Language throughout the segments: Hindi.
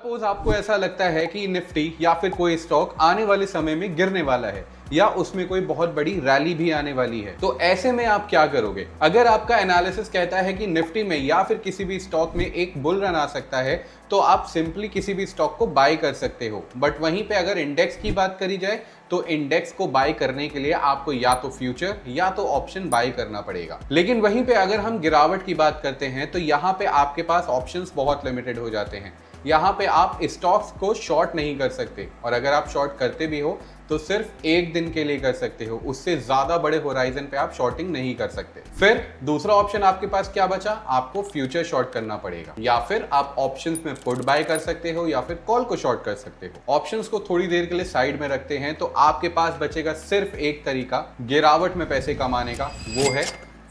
सपोज आपको ऐसा लगता है कि निफ्टी या फिर कोई स्टॉक आने वाले समय में गिरने वाला है या उसमें कोई बहुत बड़ी रैली भी आने वाली है, तो ऐसे में आप क्या करोगे? अगर आपका एनालिसिस कहता है कि निफ्टी में या फिर किसी भी स्टॉक में एक बुल रन आ सकता है, तो आप सिंपली किसी भी स्टॉक को बाय कर सकते हो। बट वहीं पे अगर इंडेक्स की बात करी जाए तो इंडेक्स को बाय करने के लिए आपको या तो फ्यूचर या तो ऑप्शन बाय करना पड़ेगा। लेकिन वहीं पे अगर हम गिरावट की बात करते हैं तो यहाँ पे आपके पास ऑप्शंस बहुत लिमिटेड हो जाते हैं। यहाँ पे आप स्टॉक्स को शॉर्ट नहीं कर सकते, और अगर आप शॉर्ट करते भी हो तो सिर्फ एक दिन के लिए कर सकते हो, उससे ज्यादा बड़े होराइजन पे आप शॉर्टिंग नहीं कर सकते। फिर दूसरा ऑप्शन आपके पास क्या बचा? आपको फ्यूचर शॉर्ट करना पड़ेगा, या फिर आप ऑप्शंस में पुट बाय कर सकते हो या फिर कॉल को शॉर्ट कर सकते हो। ऑप्शंस को थोड़ी देर के लिए साइड में रखते हैं तो आपके पास बचेगा सिर्फ एक तरीका गिरावट में पैसे कमाने का, वो है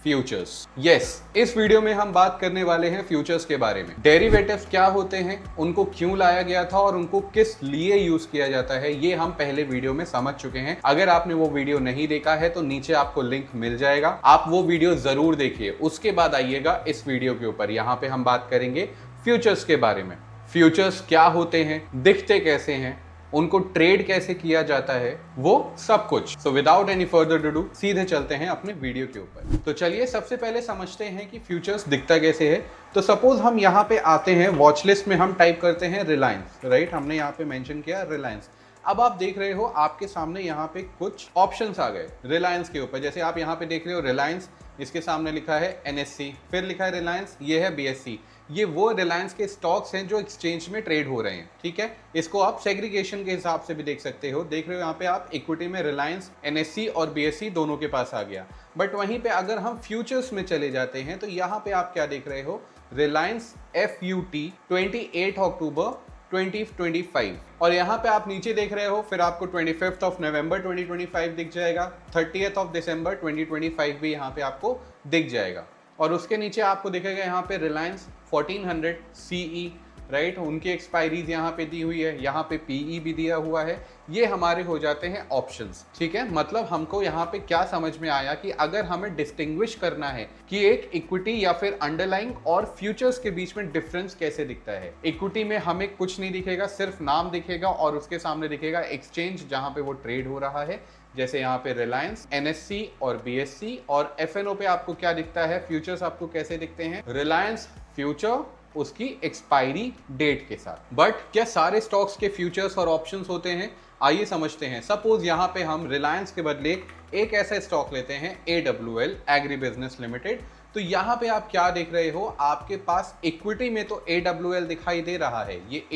फ्यूचर्स। यस, इस वीडियो में हम बात करने वाले हैं फ्यूचर्स के बारे में। डेरिवेटिव्स क्या होते हैं, उनको क्यों लाया गया था और उनको किस लिए यूज किया जाता है, ये हम पहले वीडियो में समझ चुके हैं। अगर आपने वो वीडियो नहीं देखा है तो नीचे आपको लिंक मिल जाएगा, आप वो वीडियो जरूर देखिए। उसके बाद आइएगा इस वीडियो के ऊपर, यहाँ पे हम बात करेंगे फ्यूचर्स के बारे में। फ्यूचर्स क्या होते हैं, दिखते कैसे हैं, उनको ट्रेड कैसे किया जाता है, वो सब कुछ। So without any further to do सीधे चलते हैं अपने वीडियो के ऊपर। तो चलिए सबसे पहले समझते हैं कि फ्यूचर्स दिखता कैसे है। तो सपोज हम यहाँ पे आते हैं, वॉच लिस्ट में हम टाइप करते हैं रिलायंस, राइट? हमने यहाँ पे मेंशन किया रिलायंस। अब आप देख रहे हो आपके सामने यहाँ पे कुछ ऑप्शंस आ गए रिलायंस के ऊपर। जैसे आप यहाँ पे देख रहे हो रिलायंस, इसके सामने लिखा है एनएससी, फिर लिखा है रिलायंस, ये है बीएससी। ये वो रिलायंस के स्टॉक्स हैं जो एक्सचेंज में ट्रेड हो रहे हैं, ठीक है? इसको आप सेग्रीगेशन के हिसाब से भी देख सकते हो। देख रहे हो यहाँ पे आप इक्विटी में रिलायंस, एनएससी और बीएससी दोनों के पास आ गया। बट वहीं पे अगर हम फ्यूचर्स में चले जाते हैं तो यहाँ पे आप क्या देख रहे हो? रिलायंस FUT 28 अक्टूबर 2025, और यहाँ पे आप नीचे देख रहे हो, फिर आपको 25 नवंबर 2025 दिख जाएगा, 30 दिसंबर 2025 भी यहाँ पे आपको दिख जाएगा। और उसके नीचे आपको दिखेगा यहाँ पे रिलायंस 1400 CE, राइट? उनकी एक्सपायरीज यहाँ पे दी हुई है, यहाँ पे PE भी दिया हुआ है। ये हमारे हो जाते हैं ऑप्शंस, ठीक है? मतलब हमको यहाँ पे क्या समझ में आया कि अगर हमें डिस्टिंग्विश करना है कि एक इक्विटी या फिर अंडरलाइंग और फ्यूचर्स के बीच में डिफरेंस कैसे दिखता है। इक्विटी में हमें कुछ नहीं दिखेगा, सिर्फ नाम दिखेगा और उसके सामने दिखेगा एक्सचेंज जहाँ पे वो ट्रेड हो रहा है, जैसे यहाँ पे रिलायंस, एनएससी और बीएससी। और एफएनओ पे आपको क्या दिखता है? फ्यूचर्स आपको कैसे दिखते हैं? रिलायंस फ्यूचर उसकी एक्सपायरी डेट के साथ। बट क्या सारे स्टॉक्स के फ्यूचर्स और ऑप्शंस होते हैं? आइए समझते हैं। सपोज यहाँ पे हम रिलायंस के बदले एक ऐसा स्टॉक लेते हैं AWL, एग्री बिजनेस लिमिटेड। तो यहाँ पे आप क्या देख रहे हो? आपके पास इक्विटी में तो AWL दिखाई दे रहा है, ये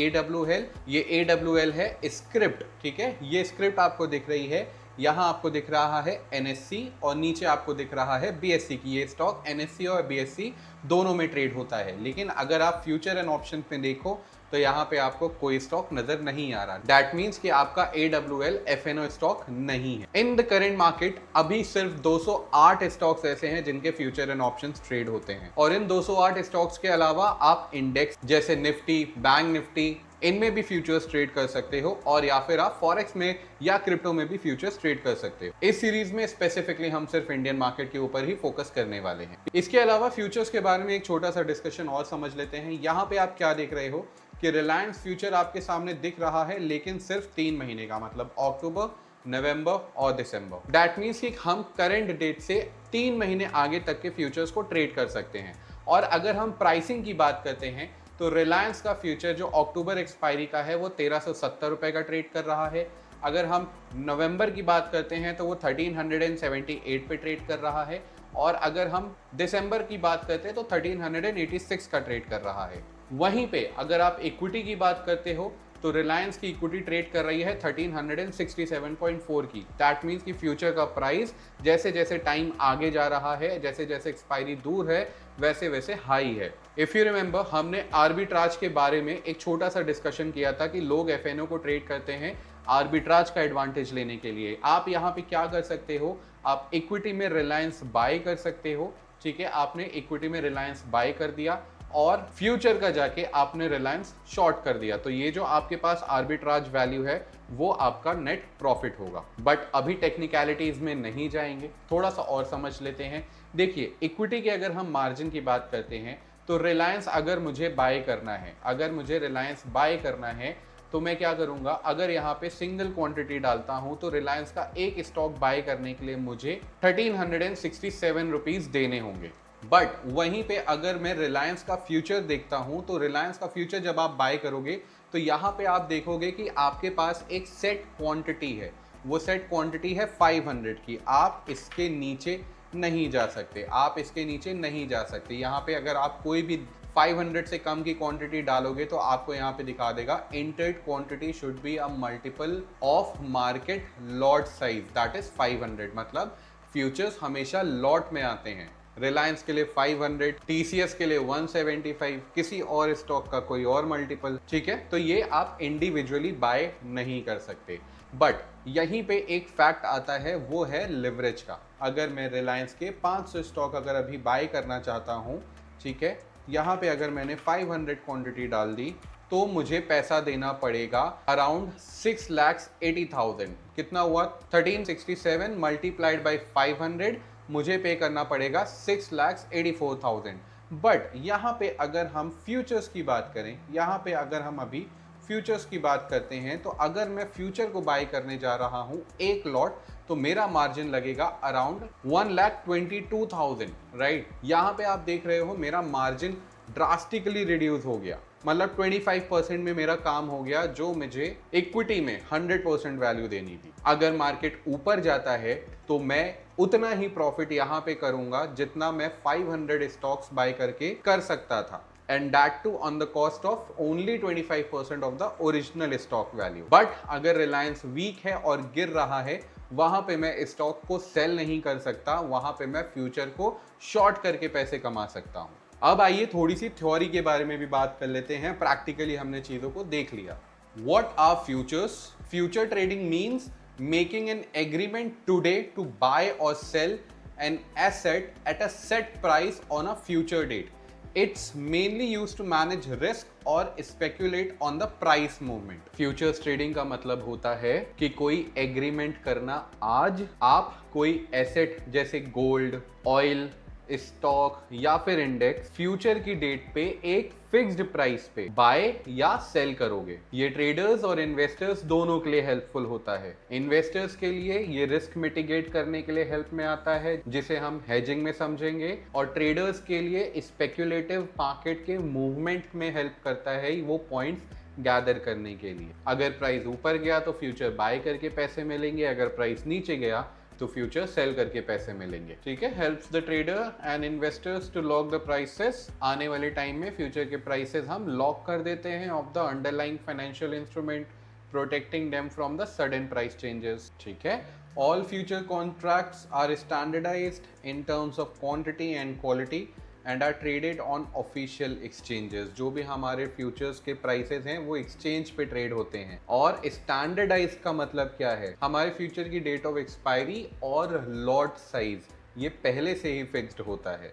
AWL है स्क्रिप्ट, ठीक है? ये स्क्रिप्ट आपको दिख रही है। यहाँ आपको दिख रहा है NSC और नीचे आपको दिख रहा है BSC की। ये स्टॉक NSC और BSC दोनों में ट्रेड होता है। लेकिन अगर आप फ्यूचर एंड ऑप्शन में देखो तो यहाँ पे आपको कोई स्टॉक नजर नहीं आ रहा। दैट मीन्स कि आपका AWL FNO स्टॉक नहीं है। इन द करेंट मार्केट अभी सिर्फ 208 स्टॉक्स ऐसे हैं जिनके फ्यूचर एंड ऑप्शंस ट्रेड होते हैं, और इन 208 स्टॉक्स के अलावा आप इंडेक्स जैसे निफ्टी, बैंक निफ्टी, इनमें भी फ्यूचर्स ट्रेड कर सकते हो, और या फिर आप फॉरेक्स में या क्रिप्टो में भी फ्यूचर्स ट्रेड कर सकते हो। इस सीरीज में स्पेसिफिकली हम सिर्फ इंडियन मार्केट के ऊपर ही फोकस करने वाले हैं। इसके अलावा फ्यूचर्स के बारे में एक छोटा सा डिस्कशन और समझ लेते हैं। यहाँ पे आप क्या देख रहे हो कि रिलायंस फ्यूचर आपके सामने दिख रहा है, लेकिन सिर्फ 3 महीने का, मतलब अक्टूबर, नवंबर और दिसंबर। दैट मीन्स कि हम करंट डेट से 3 महीने आगे तक के फ्यूचर्स को ट्रेड कर सकते हैं। और अगर हम प्राइसिंग की बात करते हैं तो रिलायंस का फ्यूचर जो अक्टूबर एक्सपायरी का है वो 1370 रुपए का ट्रेड कर रहा है। अगर हम नवंबर की बात करते हैं तो वो 1378 पे ट्रेड कर रहा है, और अगर हम दिसंबर की बात करते हैं तो 1386 का ट्रेड कर रहा है। वहीं पे अगर आप इक्विटी की बात करते हो तो रिलायंस की इक्विटी ट्रेड कर रही है 1367.4 की। दैट मीन्स कि फ्यूचर का प्राइस जैसे जैसे टाइम आगे जा रहा है, जैसे जैसे एक्सपायरी दूर है, वैसे वैसे हाई है। इफ यू रिमेंबर, हमने आर्बिट्राज के बारे में एक छोटा सा डिस्कशन किया था कि लोग एफएनओ को ट्रेड करते हैं आर्बिट्राज का एडवांटेज लेने के लिए। आप यहाँ पे क्या कर सकते हो? आप इक्विटी में रिलायंस बाय कर सकते हो, ठीक है? आपने इक्विटी में रिलायंस बाय कर दिया और फ्यूचर का जाके आपने रिलायंस शॉर्ट कर दिया, तो ये जो आपके पास आर्बिट्राज वैल्यू है वो आपका नेट प्रॉफिट होगा। बट अभी टेक्निकलिटीज में नहीं जाएंगे, थोड़ा सा और समझ लेते हैं। देखिए, इक्विटी के अगर हम मार्जिन की बात करते हैं तो रिलायंस अगर मुझे बाय करना है, अगर मुझे रिलायंस बाय करना है तो मैं क्या करूंगा, अगर यहाँ पे सिंगल क्वांटिटी डालता हूं तो रिलायंस का एक स्टॉक बाय करने के लिए मुझे 1367 रुपीज देने होंगे। बट वहीं पे अगर मैं रिलायंस का फ्यूचर देखता हूं तो रिलायंस का फ्यूचर जब आप बाय करोगे तो यहाँ पे आप देखोगे कि आपके पास एक सेट क्वांटिटी है, वो सेट क्वांटिटी है 500 की। आप इसके नीचे नहीं जा सकते, आप इसके नीचे नहीं जा सकते। यहाँ पे अगर आप कोई भी 500 से कम की क्वांटिटी डालोगे तो आपको यहाँ पे दिखा देगा entered quantity should be a multiple of market lot size that is 500। मतलब फ्यूचर्स हमेशा लॉट में आते हैं। रिलायंस के लिए 500, टीसीएस के लिए 175, किसी और स्टॉक का कोई और मल्टीपल, ठीक है। तो ये आप इंडिविजुअली बाय नहीं कर सकते। बट यहीं पे एक फैक्ट आता है, वो है लिवरेज का। अगर मैं रिलायंस के 500 स्टॉक अगर अभी बाय करना चाहता हूँ, ठीक है, यहाँ पे अगर मैंने 500 क्वांटिटी डाल दी तो मुझे पैसा देना पड़ेगा अराउंड 6,80,000। कितना हुआ? 1367 मल्टीप्लाइड बाई 500, मुझे पे करना पड़ेगा 6,84,000। बट यहाँ पे अगर हम फ्यूचर्स की बात करें, यहाँ पे अगर हम अभी फ्यूचर्स की बात करते हैं तो अगर मैं फ्यूचर को बाय करने जा रहा हूँ एक लॉट तो मेरा मार्जिन लगेगा अराउंड 1,22,000, राइट। यहाँ पे आप देख रहे हो मेरा मार्जिन ड्रास्टिकली रिड्यूस हो गया, मतलब 25% में मेरा काम हो गया जो मुझे इक्विटी में 100% वैल्यू देनी थी। अगर मार्केट ऊपर जाता है तो मैं उतना ही प्रॉफिट यहाँ पे करूंगा जितना मैं 500 स्टॉक्स बाय करके कर सकता था, and that too on the cost of only 25% of the original stock value। But अगर रिलायंस वीक है और गिर रहा है, वहां पे मैं स्टॉक को सेल नहीं कर सकता, वहां पे मैं फ्यूचर को शॉर्ट करके पैसे कमा सकता हूं। अब आइए थोड़ी सी थ्योरी के बारे में भी बात कर लेते हैं। प्रैक्टिकली हमने चीजों को देख लिया। What are futures? Future trading means making an agreement today to buy or sell an asset at a set price on a future date. It's mainly used to manage risk or speculate on the price movement। Futures trading का मतलब होता है कि कोई एग्रीमेंट करना, आज आप कोई एसेट जैसे गोल्ड, ऑयल, स्टॉक या फिर इंडेक्स फ्यूचर की डेट पे एक फिक्स्ड प्राइस पे बाय या सेल करोगे। ये ट्रेडर्स और इन्वेस्टर्स दोनों के लिए हेल्पफुल होता है। इन्वेस्टर्स के लिए ये रिस्क मिटिगेट करने के लिए हेल्प में आता है, जिसे हम हेजिंग में समझेंगे, और ट्रेडर्स के लिए स्पेक्युलेटिव मार्केट के मूवमेंट में हेल्प करता है वो पॉइंट्स गैदर करने के लिए। अगर प्राइस ऊपर गया तो फ्यूचर बाय करके पैसे मिलेंगे, अगर प्राइस नीचे गया तो फ्यूचर सेल करके पैसे मिलेंगे, ठीक है। Helps the trader and investors to lock the prices. आने वाले टाइम में फ्यूचर के प्राइसेस हम लॉक कर देते हैं of the underlying financial instrument, protecting them from the sudden price changes, ठीक है। All future contracts are standardised in terms of quantity and quality and are traded on official exchanges. जो भी हमारे फ्यूचर्स के प्राइसेस हैं वो एक्सचेंज पे ट्रेड होते हैं। और स्टैंडर्डाइज का मतलब क्या है? हमारे फ्यूचर की डेट ऑफ एक्सपायरी और लॉट साइज ये पहले से ही फिक्स्ड होता है,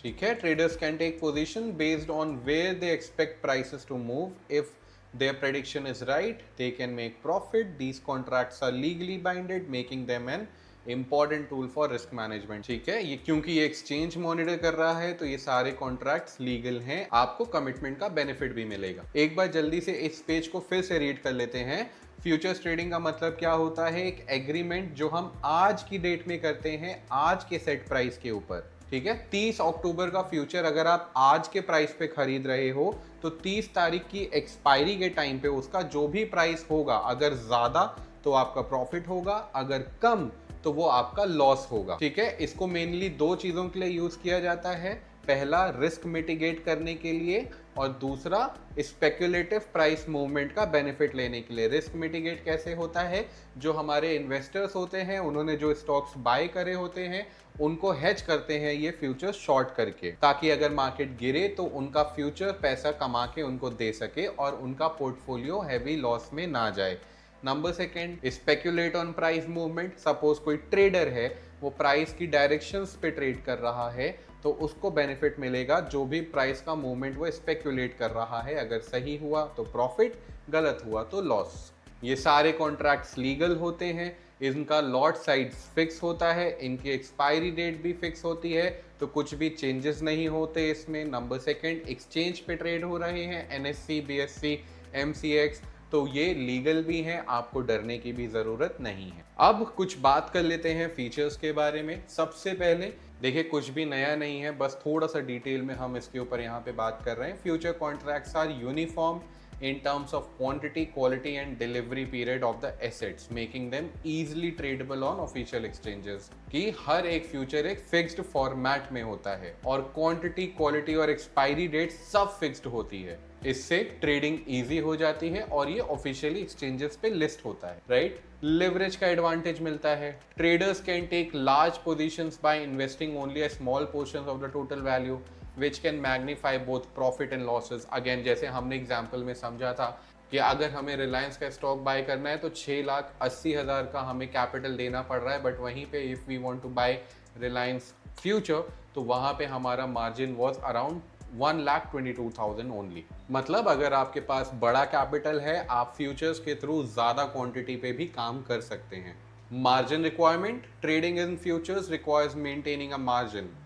ठीक है। Traders can take position based on where they expect prices to move. If their prediction is right, they can make profit। These contracts are legally binded, making them an important tool for risk management, ठीक है। ये क्योंकि ये एक्सचेंज मॉनिटर कर रहा है तो ये सारे कॉन्ट्रैक्ट्स लीगल हैं, आपको कमिटमेंट का बेनिफिट भी मिलेगा। एक बार जल्दी से इस पेज को फिर से रीड कर लेते हैं। फ्यूचर्स ट्रेडिंग का मतलब क्या होता है? एक एग्रीमेंट जो हम आज की डेट में करते हैं, आज के सेट प्राइस के ऊपर, ठीक है। 30 अक्टूबर का फ्यूचर अगर आप आज के प्राइस पे खरीद रहे हो तो 30 तारीख की एक्सपायरी के टाइम पे उसका जो भी प्राइस होगा, अगर ज्यादा तो आपका प्रॉफिट होगा, अगर कम तो वो आपका लॉस होगा, ठीक है। इसको मेनली दो चीजों के लिए यूज किया जाता है। पहला रिस्क मिटिगेट करने के लिए और दूसरा स्पेक्युलेटिव प्राइस मूवमेंट का बेनिफिट लेने के लिए। रिस्क मिटिगेट कैसे होता है? जो हमारे इन्वेस्टर्स होते हैं उन्होंने जो स्टॉक्स बाय करे होते हैं उनको हेज करते हैं ये फ्यूचर शॉर्ट करके, ताकि अगर मार्केट गिरे तो उनका फ्यूचर पैसा कमा के उनको दे सके और उनका पोर्टफोलियो हैवी लॉस में ना जाए। Number second, speculate on price movement. Suppose कोई ट्रेडर है वो प्राइस की डायरेक्शंस पे ट्रेड कर रहा है तो उसको बेनिफिट मिलेगा जो भी प्राइस का मूवमेंट वो स्पेक्यूलेट कर रहा है। अगर सही हुआ तो प्रॉफिट, गलत हुआ तो लॉस। ये सारे कॉन्ट्रैक्ट्स लीगल होते हैं, इनका लॉट साइज फिक्स होता है, इनकी एक्सपायरी डेट भी फिक्स होती है, तो कुछ भी चेंजेस नहीं होते इसमें। नंबर सेकंड, एक्सचेंज पे ट्रेड हो रहे हैं, एनएससी, बीएससी, एमसीएक्स, तो ये लीगल भी हैं, आपको डरने की भी ज़रूरत नहीं है। अब कुछ बात कर लेते हैं फीचर्स के बारे में। सबसे पहले देखिए, कुछ भी नया नहीं है, बस थोड़ा सा डिटेल में हम इसके ऊपर यहाँ पे बात कर रहे हैं। Future contracts are uniform in terms of quantity, quality and delivery period of the assets, making them easily tradable on official exchanges। कि हर एक फ्यूचर एक फिक्स्ड फॉर्मेट में होता है और क्वांटिटी, क्वालिटी और एक्सपायरी डेट सब फिक्स्ड होती है। इससे ट्रेडिंग इजी हो जाती है और ये ऑफिशियली एक्सचेंजेस पे लिस्ट होता है, राइट। लिवरेज का एडवांटेज मिलता है। Traders can take large positions by investing only a small portions of the total value which can magnify both profit and losses। Again जैसे हमने एग्जाम्पल में समझा था कि अगर हमें रिलायंस का स्टॉक बाय करना है तो 6,80,000 का हमें कैपिटल देना पड़ रहा है, बट वहीं पे if we want to buy Reliance future तो वहां पे हमारा मार्जिन वाज अराउंड 1,22,000 ओनली। मतलब अगर आपके पास बड़ा कैपिटल है, आप फ्यूचर्स के थ्रू ज्यादा क्वांटिटी पे भी काम कर सकते हैं। Margin requirement, trading in futures requires maintaining a margin,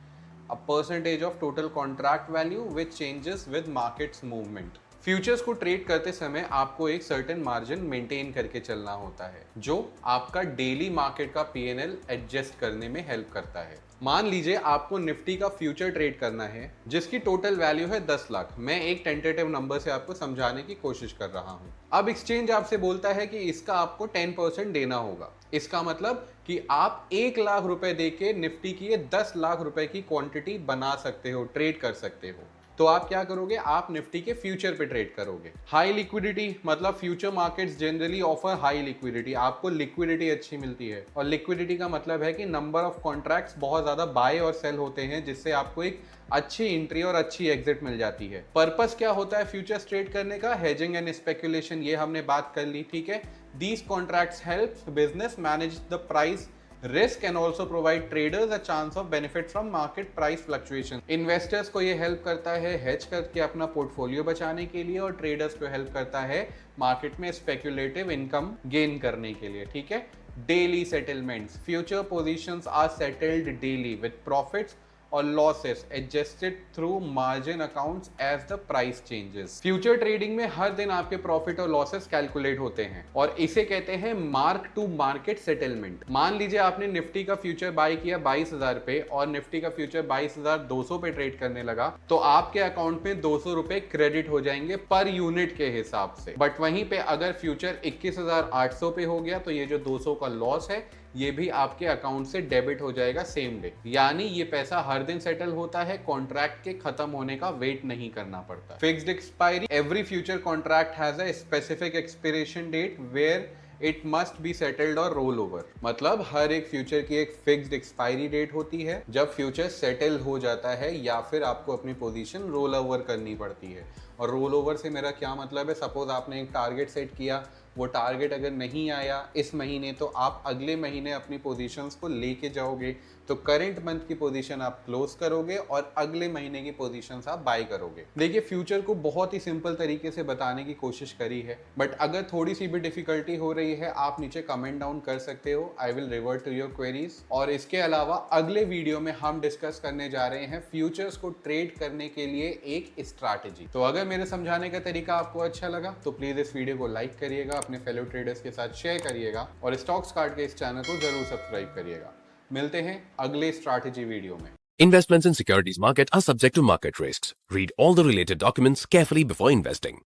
a percentage of total contract value which changes with markets movement। Futures को ट्रेड करते समय आपको एक सर्टेन मार्जिन मेंटेन करके चलना होता है जो आपका डेली मार्केट का पीएनएल एडजस्ट करने में हेल्प करता है। मान लीजिए आपको निफ्टी का फ्यूचर ट्रेड करना है जिसकी टोटल वैल्यू है 10 लाख। मैं एक टेंटेटिव नंबर से आपको समझाने की कोशिश कर रहा हूं। अब एक्सचेंज आपसे बोलता है कि इसका आपको 10% देना होगा। इसका मतलब कि आप 1 लाख रुपए देके निफ्टी की ये 10 लाख रुपए की क्वांटिटी बना सकते हो, ट्रेड कर सकते हो। तो आप क्या करोगे, आप निफ्टी के फ्यूचर पे ट्रेड करोगे। हाई लिक्विडिटी मतलब future markets generally offer high liquidity, आपको लिक्विडिटी अच्छी मिलती है। और लिक्विडिटी का मतलब है कि नंबर ऑफ कॉन्ट्रैक्ट्स बहुत ज्यादा बाय और सेल होते हैं, जिससे आपको एक अच्छी एंट्री और अच्छी एग्जिट मिल जाती है। पर्पस क्या होता है फ्यूचर्स ट्रेड करने का? हेजिंग एंड स्पेकुलेशन, ये हमने बात कर ली, ठीक है। These contracts help business manage the price risk and also provide traders a chance of benefit from market price fluctuation। Investors को ये हेल्प करता है हेज करके अपना पोर्टफोलियो बचाने के लिए, और ट्रेडर्स को हेल्प करता है मार्केट में स्पेक्युलेटिव इनकम गेन करने के लिए, ठीक है। Daily settlements, future positions are settled daily with profits और losses adjusted through margin accounts as the price changes. Future trading में हर दिन आपके प्रॉफिट और लॉसेस कैलकुलेट होते हैं और इसे कहते हैं मार्क टू मार्केट सेटलमेंट। मान लीजिए आपने निफ्टी का फ्यूचर बाय किया 22,000 पे और निफ्टी का फ्यूचर 22,200 पे ट्रेड करने लगा, तो आपके अकाउंट में 200 रुपए क्रेडिट हो जाएंगे पर यूनिट के हिसाब से। बट वहीं पे अगर फ्यूचर 21,800 पे हो गया तो ये जो 200 का लॉस है ये भी आपके अकाउंट से डेबिट हो जाएगा सेम डे। यानी ये पैसा हर दिन सेटल होता है, कॉन्ट्रैक्ट के खत्म होने का वेट नहीं करना पड़ता। Fixed expiry, every future contract has a specific expiration date where it must be settled or roll over. मतलब हर एक फ्यूचर की एक फिक्स्ड एक्सपायरी डेट होती है जब फ्यूचर सेटल हो जाता है या फिर आपको अपनी पोजीशन रोल ओवर करनी पड़ती है। और रोल ओवर से मेरा क्या मतलब है, सपोज आपने एक टारगेट सेट किया, वो टारगेट अगर नहीं आया इस महीने तो आप अगले महीने अपनी पोजीशंस को लेके जाओगे, तो करंट मंथ की पोजीशन आप क्लोज करोगे और अगले महीने की पोजीशंस आप बाय करोगे। देखिए फ्यूचर को बहुत ही सिंपल तरीके से बताने की कोशिश करी है, बट अगर थोड़ी सी भी डिफिकल्टी हो रही है आप नीचे कमेंट डाउन कर सकते हो, I will revert to your queries. और इसके अलावा अगले वीडियो में हम डिस्कस करने जा रहे हैं फ्यूचर्स को ट्रेड करने के लिए एक स्ट्रैटेजी। तो अगर मेरे समझाने का तरीका आपको अच्छा लगा तो प्लीज इस वीडियो को लाइक करिएगा, अपने फेलो ट्रेडर्स के साथ शेयर करिएगा और स्टॉक्स कार्ड के इस चैनल को जरूर सब्सक्राइब करिएगा। मिलते हैं अगले स्ट्रैटेजी वीडियो में। Investments in securities market are subject to market risks. Read all the related documents carefully before investing.